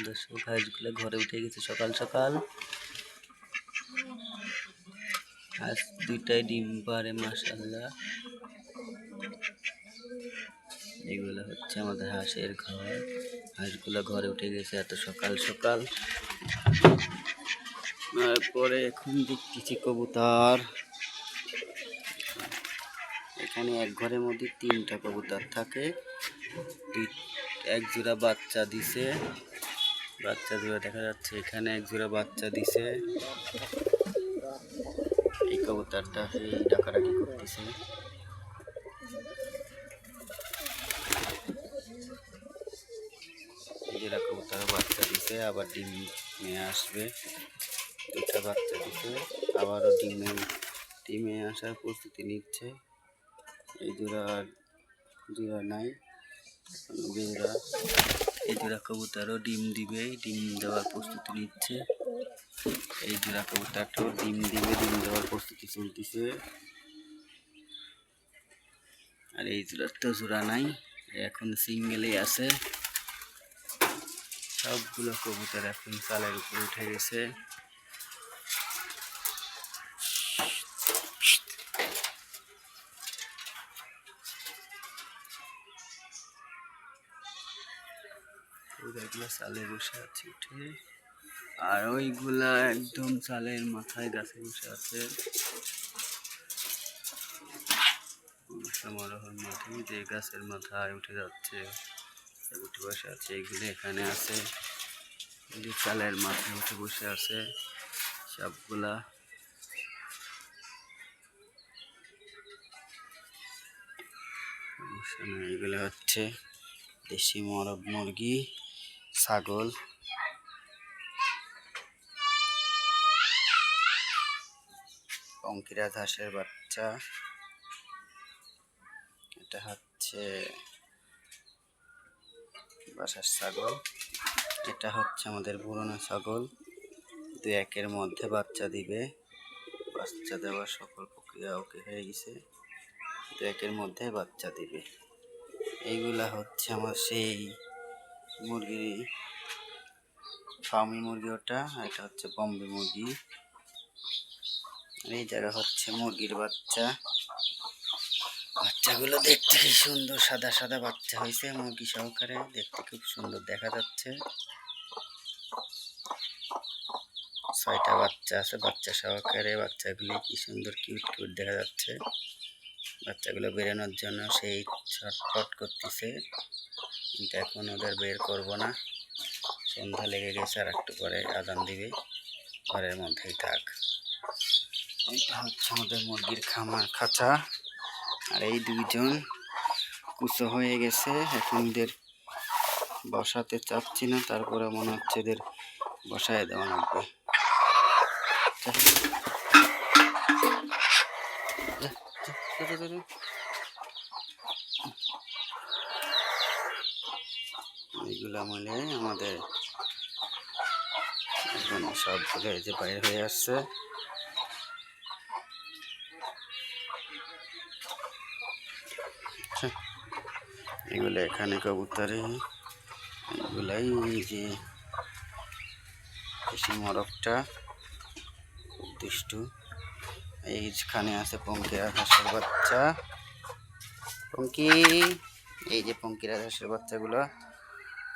দর্শক হাঁসগুলো ঘরে উঠে গেছে সকাল সকাল। আজ দুইটাই ডিম পারে মাশাআল্লাহ। এগুলো হচ্ছে আমাদের হাঁসের ঘর। হাঁসগুলো ঘরে উঠে গেছে এত সকাল সকাল। তারপরে এখন দেখতেছি কবুতর। এখানে এক ঘরের মধ্যে 3টা কবুতর থাকে। এক জোড়া বাচ্চা দিছে, বাচ্চা জোড়া দেখা যাচ্ছে। এখানে এক জোড়া বাচ্চা দিছে। এই কবুতরটা সেই ডাকাডাকি করতেছে। জোড়া কবুতর বাচ্চা দিছে, আবার ডিম নিয়ে আসবে। দুটা বাচ্চা দিছে, আবারও ডিমে আসার প্রস্তুতি নিচ্ছে। এই জোড়া নাই, জোড়া এই জোড়া কবুতরও ডিম দিবে, ডিম দেওয়ার প্রস্তুতি নিচ্ছে। এই জোড়া কবুতরটাও ডিম দিবে, ডিম দেওয়ার প্রস্তুতি চলতেছে। আর এই জোড়ার তো জোড়া নাই, এখন সিঙ্গেলই আছে। সবগুলো কবুতর এখন চালের উপরে উঠে গেছে। ওইগুলা চালে বসে আছে উঠে, আর ওইগুলা একদম চালের মাথায় গাছে বসে আছে। সমারোহের মাঠে যে গাছের মাথায় উঠে যাচ্ছে, উঠে বসে আছে। এইগুলো এখানে আছে, চালের মাথায় উঠে বসে আছে সবগুলা। এগুলো হচ্ছে দেশি মুরগি, ছাগল। পঙ্কিরাজ হাঁসের বাচ্চা। এটা হচ্ছে বাসার ছাগল। এটা হচ্ছে আমাদের পুরনো ছাগল। 2-1 মধ্যে বাচ্চা দিবে। বাচ্চা দেওয়ার সকল প্রক্রিয়া ওকে হয়ে গেছে। 2-1 মধ্যে বাচ্চা দিবে। এইগুলা হচ্ছে আমার সেই মুরগি, ফার্মি মুরগি ওটা। এটা হচ্ছে বম্বে মুরগি। এই জায়গা হচ্ছে মুরগির বাচ্চা। বাচ্চাগুলো দেখতে কি সুন্দর, সাদা সাদা বাচ্চা হয়েছে মুরগি সহকারে। দেখতে খুব সুন্দর দেখা যাচ্ছে। 6টা বাচ্চা আছে বাচ্চা সহকারে। বাচ্চাগুলি কি সুন্দর কিউট কিউট দেখা যাচ্ছে। বাচ্চাগুলো বেরোনোর জন্য সেই ছটফট করতেছে, কিন্তু এখন ওদের বের করব না। সন্ধ্যা লেগে গেছে, আর একটু পরে আজান দিবে। ঘরের মধ্যেই থাক। এটা হচ্ছে আমাদের মুরগির খাঁচা। আর এই দুইজন কুচো হয়ে গেছে। এখন এদের বসাতে চাচ্ছি না, তারপরে মনে হচ্ছে এদের বসায় দেওয়া লাগবে। এইগুলা মানে আমাদের এখন সবগুলো এই যে বাইরে হয়ে আসছে। এগুলো এখানে কবুতরে, এগুলাই যে দেশি মোরগটা খুব দুষ্টু। এইখানে আছে পঙ্কিরাজ হাঁসের বাচ্চা। পঙ্কি, এই যে পঙ্কিরাজ হাঁসের বাচ্চাগুলো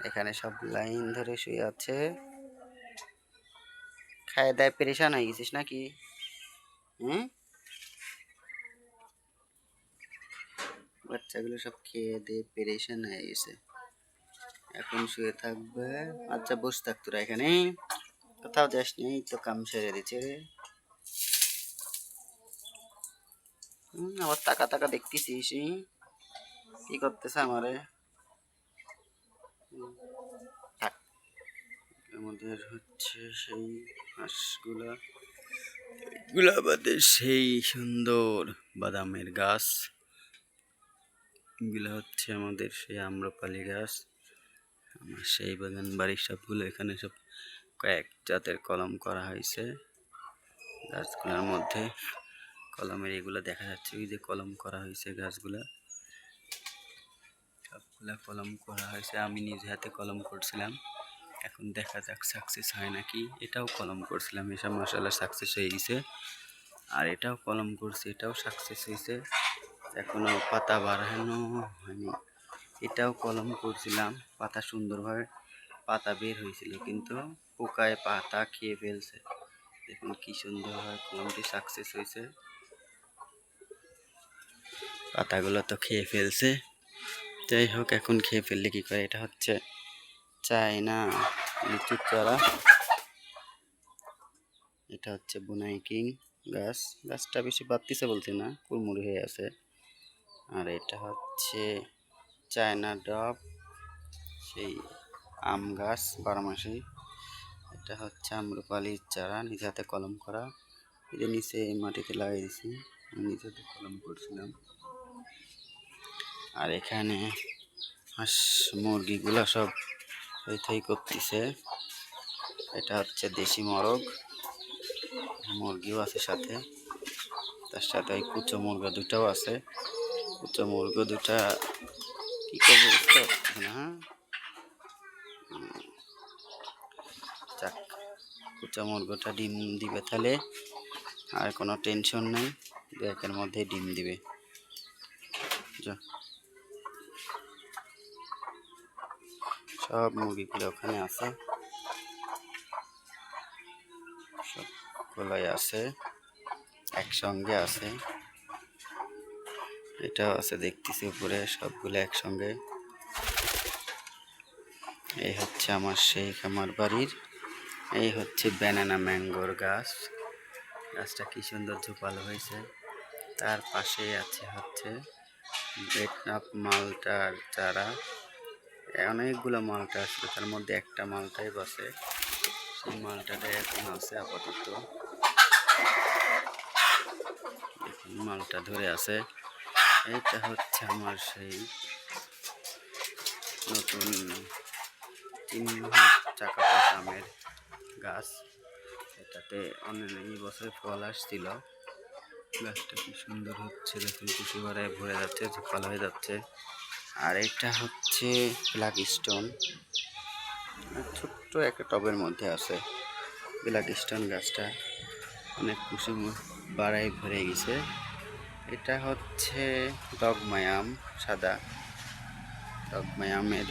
এখানে সব লাইন ধরে শুয়ে আছে। খায় দায় পেরেশান হয়ে গেছিস নাকি? বাচ্চাগুলো সব খেয়ে দিয়ে পেরেশান হয়ে গেছে, এখন শুয়ে থাকবে। আচ্ছা বসে থাক তোরা এখানে, কোথাও যাস নি, তো কাম সেরে দিচ্ছে রে। আবার টাকা টাকা দেখতেছিস কি করতেছে আমারে। থাক। আমাদের হচ্ছে সেই হাঁসগুলা, এগুলা আমাদের সেই সুন্দর বাদামের গাছ। এগুলো হচ্ছে আমাদের সেই আম্রপালি গাছ। আমার সেই বাগান বাড়ির সবগুলো এখানে সব কয়েক জাতের কলম করা হয়েছে। গাছগুলোর মধ্যে কলমের এগুলো দেখা যাচ্ছে, ওই যে কলম করা হয়েছে গাছগুলা, সবগুলা কলম করা হয়েছে। আমি নিজে হাতে কলম করছিলাম। এখন দেখা যাক সাকসেস হয় নাকি। এটাও কলম করছিলাম, এসব মাশাআল্লাহ সাকসেস হয়ে গেছে। আর এটাও কলম করছি, এটাও সাকসেস হয়েছে। এখনো পাতা বাড়ানো হয়নি। এটাও কলম করছিলাম, পাতা সুন্দরভাবে পাতা বের হয়েছিল, কিন্তু পোকায় পাতা খেয়ে ফেলছে। দেখুন কি সুন্দরভাবে কলমটি সাকসেস হয়েছে। পাতাগুলো তো খেয়ে ফেলছে। যাই হোক, এখন খেয়ে ফেললে কি করে। এটা হচ্ছে চায়না লিচুর চারা। এটা হচ্ছে বুনাই কিং গাছ। গাছটা বেশি বাড়তিছে বলতে না, কুড়মুড়ি হয়ে আছে। আর এটা হচ্ছে চায়না ডব, সেই আম গাছ বারোমাসি। এটা হচ্ছে আম্রপালির চারা, নিজে হাতে কলম করা। এটা নিচে মাটিতে লাগিয়ে দিয়েছি, নিজে হাতে কলম করছিলাম। আর এখানে হাঁস মুরগিগুলো সব থই থই করতেছে। এটা হচ্ছে দেশি মোরগ, মুরগিও আছে সাথে, তার সাথে ওই কুচো মুরগা দুটাও আছে। কুচো মুরগা দুটা কি করবো বুঝতে পারছি না। যাক, কুচো মুরগটা ডিম দিবে তাহলে আর কোনো টেনশন নেই, 2-1 মধ্যে ডিম দিবে। সব মুরগিগুলো ওখানে আছে, সবগুলোই আছে, একসঙ্গে আছে। এটাও আছে দেখতেছি উপরে, সবগুলো একসঙ্গে। এই হচ্ছে আমার সেই খামার বাড়ির। এই হচ্ছে ব্যানানা ম্যাঙ্গোর গাছ। গাছটা কি সুন্দর ঝোপালো হয়েছে। তার পাশেই আছে হচ্ছে ভিয়েতনাম মালটার চারা। অনেকগুলো মালটা আসলে, তার মধ্যে একটা মালটাই বসে। সেই মালটাটা এখন আছে আপাতত। মালটা ধরে আছে। এইটা হচ্ছে আমার সেই নতুন 3 চাকাপাত আমের গাছ। এটাতে এই বছর ফল আসছিল। গাছটা কি সুন্দর হচ্ছে দেখুন, কুচি ভরায় ভরে যাচ্ছে, ঝোপালো হয়ে যাচ্ছে। আর এটা হচ্ছে ব্ল্যাক স্টোন, ছোট্ট একটা টবের মধ্যে আছে ব্ল্যাক স্টোন গাছটা, অনেক কুচি বাড়াই ভরে গেছে। এটা হচ্ছে ডগমাই আম, সাদা ডগমাই আমের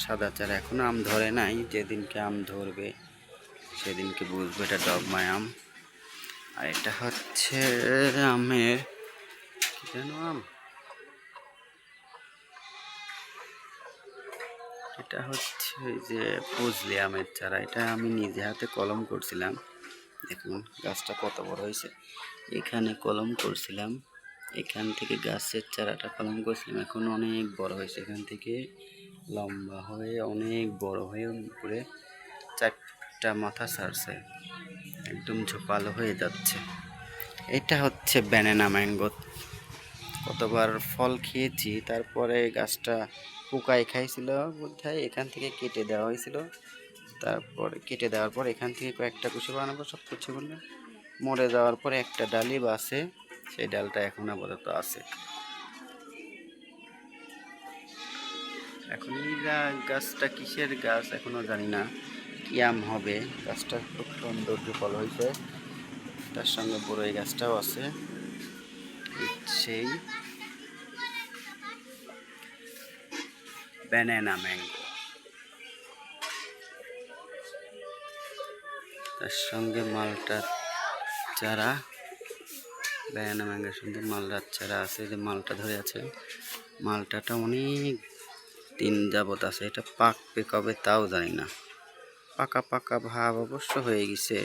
সাদা চারা। এখনো আম ধরে নাই, যেদিনকে আম ধরবে সেদিনকে বুঝবো এটা ডগমাই আম। আর এটা হচ্ছে আমের কি যেন আম, এটা হচ্ছে যে ফজলি আমের চারা। এটা আমি নিজে হাতে কলম করছিলাম। দেখুন গাছটা কত বড় হয়েছে। এখানে কলম করছিলাম, এখান থেকে গাছের চারাটা কলম করছিলাম, এখন অনেক বড় হয়েছে। এখান থেকে লম্বা হয়ে অনেক বড় হয়ে উপরে 4টা মাথা ছাড়ছে, একদম ঝোপালো হয়ে যাচ্ছে। এটা হচ্ছে ব্যানানা ম্যাঙ্গো। কতবার ফল খেয়েছি, তারপরে গাছটা পোকায় খাইছিল বোধহয়, এখান থেকে কেটে দেওয়া হয়েছিল। তারপরে কেটে দেওয়ার পর এখান থেকে কয়েকটা কুচি বানাবো, সব কুচিগুলো মরে যাওয়ার পরে একটা ডালই বাসে, সেই ডালটা এখন আপাতত আছে। এখন এই গাছটা কিসের গাছ এখনো জানি না, কি আম হবে। গাছটা খুব সৌন্দর্য ফল হয়েছে, তার সঙ্গে বড়ই গাছটাও আছে। সেই ব্যানানা ম্যাঙ্গো, তার সঙ্গে মালটার চারা। ব্যানানা ম্যাঙ্গোর সঙ্গে মালটার চারা আছে, যে মালটা ধরে আছে। মালটাটা অনেক দিন যাবত আছে, এটা পাকবে কবে তাও জানি না। পাকা পাকা ভাব অবশ্য হয়ে গেছে,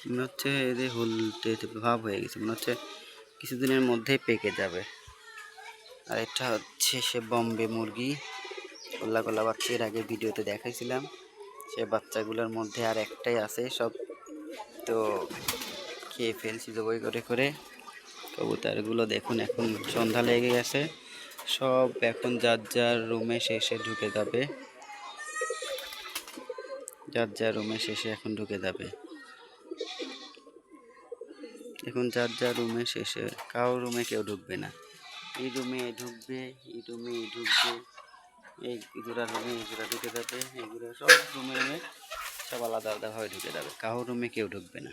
মনে হচ্ছে এদের হলদে ভাব হয়ে গেছে, মনে হচ্ছে কিছুদিনের মধ্যেই পেকে যাবে। আর এটা হচ্ছে সে বম্বে মুরগি, গোল্লা গোল্লা বাচ্চা, এর আগে ভিডিওতে দেখাইছিলাম। সে বাচ্চাগুলোর মধ্যে আর একটাই আছে, সব তো খেয়ে ফেলছি জবাই করে করে। কবুতরগুলো দেখুন, এখন সন্ধ্যা লেগে গেছে, সব এখন যার যার রুমে শেষে ঢুকে যাবে, যার যার রুমে শেষে এখন ঢুকে যাবে। এখন যার যার রুমে শেষে, কারো রুমে কেউ ঢুকবে না। এই রুমে ঢুকবে, এই রুমে ঢুকবে, এই জোড়া রুমে এই জোড়া ঢুকে যাবে, এইগুলো সব রুমে সব আলাদা আলাদাভাবে ঢুকে যাবে, কারোর রুমে কেউ ঢুকবে না,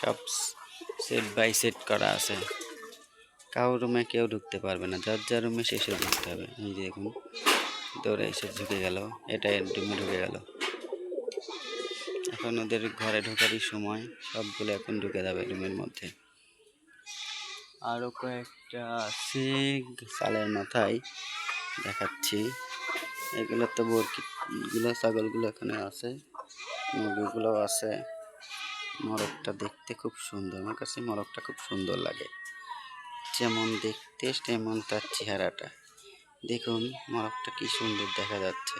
সব সেট বাই সেট করা আছে, কারোর রুমে কেউ ঢুকতে পারবে না, যার যার রুমে শেষে ঢুকতে হবে। এই যে দেখুন দৌড়ে এসে ঢুকে গেল, এটা এর রুমে ঢুকে গেল। এখন ওদের ঘরে ঢোকারই সময়, সবগুলো এখন ঢুকে যাবে রুমের মধ্যে। আরও কয়েকটা আছে সালের মাথায় দেখাচ্ছি, এগুলো তো বরকিগুলো ছাগলগুলো এখানে আছে, মুরগিগুলোও আছে। মোরগটা দেখতে খুব সুন্দর, আমার কাছে মোরগটা খুব সুন্দর লাগে, যেমন দেখতে তেমন তার চেহারাটা। দেখুন মোরগটা কি সুন্দর দেখা যাচ্ছে,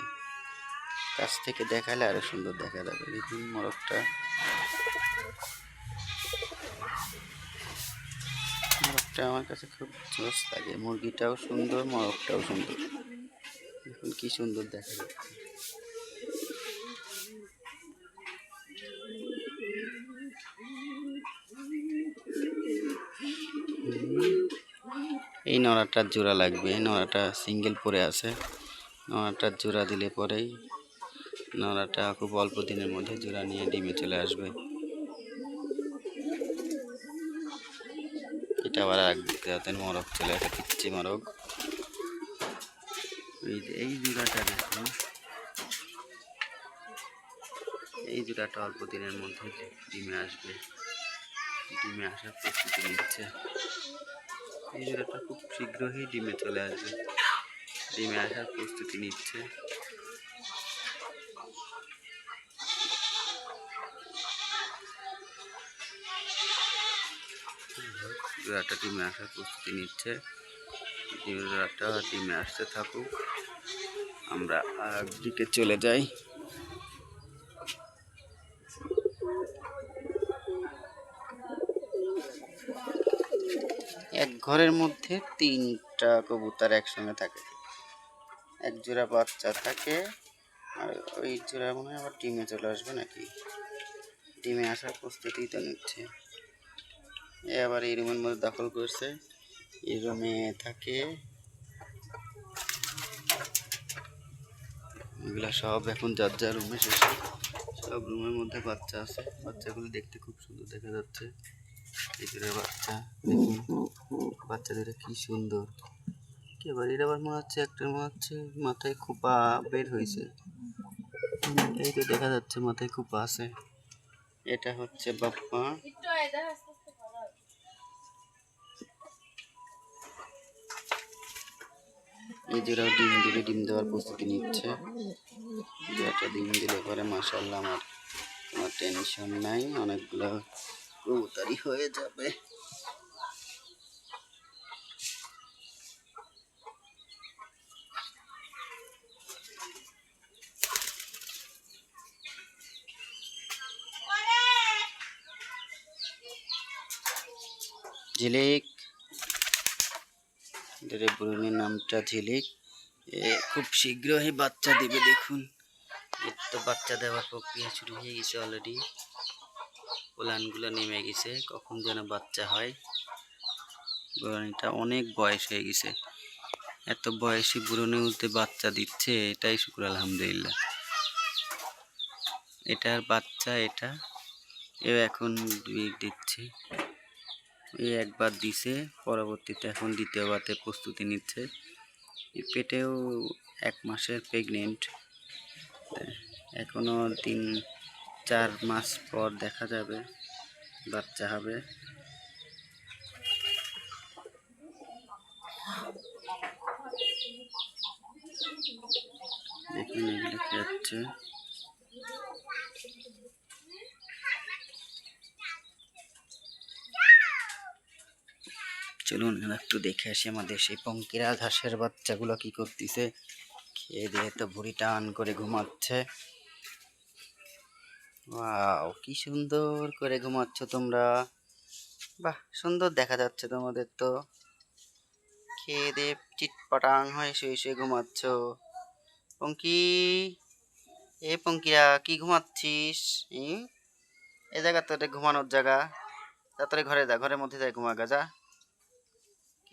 কাছ থেকে দেখালে আরো সুন্দর দেখা যাবে। দেখুন মোরগটা আমার কাছে খুব জোস লাগে, মুরগিটাও সুন্দর, মোরগটাও সুন্দর, দেখুন কি সুন্দর দেখা যাচ্ছে। এই নড়াটার জোড়া লাগবে, নড়াটা সিঙ্গেল পরে আছে, নড়াটার জোড়া দিলে পরেই নড়াটা খুব অল্প দিনের মধ্যে জোড়া নিয়ে ডিমে চলে আসবে। এটা আবার একদিকে মোরগ চলে আসে, পিচ্ছি মোরগ। এই জোড়াটা দেখুন, এই জোড়াটা অল্প দিনের মধ্যে ডিমে আসবে, ডিমে আসার প্রস্তুতি নিচ্ছে। এই জোড়াটা খুব শীঘ্রই ডিমে চলে আসবে, ডিমে আসার প্রস্তুতি নিচ্ছে। জোড়াটা ডিমে আসার প্রস্তুতি নিচ্ছে, জোড়াটা ডিমে আসতে থাকুক, আমরা দিকে চলে যাই। এক ঘরের মধ্যে 3টা কবুতর একসঙ্গে থাকে, এক জোড়া বাচ্চা থাকে, আর ওই জোড়া মনে হয় আবার ডিমে চলে আসবে নাকি, ডিমে আসার প্রস্তুতি তো নিচ্ছে। এ আবার এই রুমের মধ্যে দখল করছে, এই রুমে থাকে, এগুলা সব এখন যার যার রুমে শেষে, সব রুমের মধ্যে বাচ্চা আছে, বাচ্চাগুলো দেখতে খুব সুন্দর দেখা যাচ্ছে। এই জোড়া বাচ্চা দেখুন, বাচ্চা দুটো কি সুন্দর, এবার এটা আবার মনে হচ্ছে একটা, মনে হচ্ছে মাথায় খোপা বের হয়েছে, এই তো দেখা যাচ্ছে মাথায় খোপা আছে। এটা হচ্ছে বাপ্পা, এই জোড়া ডিম দিলে, ডিম দেওয়ার প্রস্তুতি নিচ্ছে, যেটা ডিম দিলে পরে মাশাআল্লাহ আমার কোনো টেনশন নাই, অনেকগুলো কবুতরই হয়ে যাবে। ঝিলিক, এটার বুড়ির নামটা ঝিলিক, এ খুব শীঘ্রই বাচ্চা দিবে। দেখুন এর তো বাচ্চা দেওয়ার প্রক্রিয়া শুরু হয়ে গেছে অলরেডি, পোলানগুলো নেমে গেছে, কখন যেন বাচ্চা হয়। বুড়ানিটা অনেক বয়স হয়ে গেছে, এত বয়সী বুড়নিতে বাচ্চা দিচ্ছে, এটাই শুক্র আলহামদুলিল্লাহ। এটার বাচ্চা, এটা এও এখন দিচ্ছে, এই একবার দিছে, পরবর্তীতে এখন দ্বিতীয়বারের প্রস্তুতি নিচ্ছে। পেটেও 1 মাসের প্রেগনেন্ট, এখনো 3-4 মাস পর দেখা যাবে বাচ্চা হবে। দেখুন এগুলো খেয়াচ্ছে, চলুন একটু দেখে আসি আমাদের সেই পঙ্কিরা ঘাসের বাচ্চাগুলো কি করতেছে। খেয়ে দিয়ে তো ভুঁড়ি টান করে ঘুমাচ্ছে। ওয়াও কি সুন্দর করে ঘুমাচ্ছ তোমরা, বাহ সুন্দর দেখা যাচ্ছে তোমাদের তো, খেয়ে দিয়ে চিটপটাং হয়ে শুয়ে শুয়ে ঘুমাচ্ছ। পঙ্কি, এ পঙ্কিরা কি ঘুমাচ্ছিস? এ জায়গা তো ঘুমানোর জায়গা, তাড়াতাড়ি ঘরে যা, ঘরের মধ্যে যাই ঘুমাগা যা।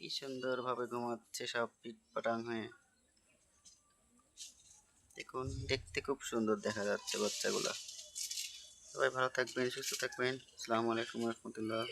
কি সুন্দরভাবে ঘুমাচ্ছে সব পিটপাটাং হয়ে। দেখুন, দেখতে খুব সুন্দর দেখা যাচ্ছে বাচ্চাগুলা। সবাই ভালো থাকবেন, সুস্থ থাকবেন। আসসালামু আলাইকুম রহমতুল্লাহ।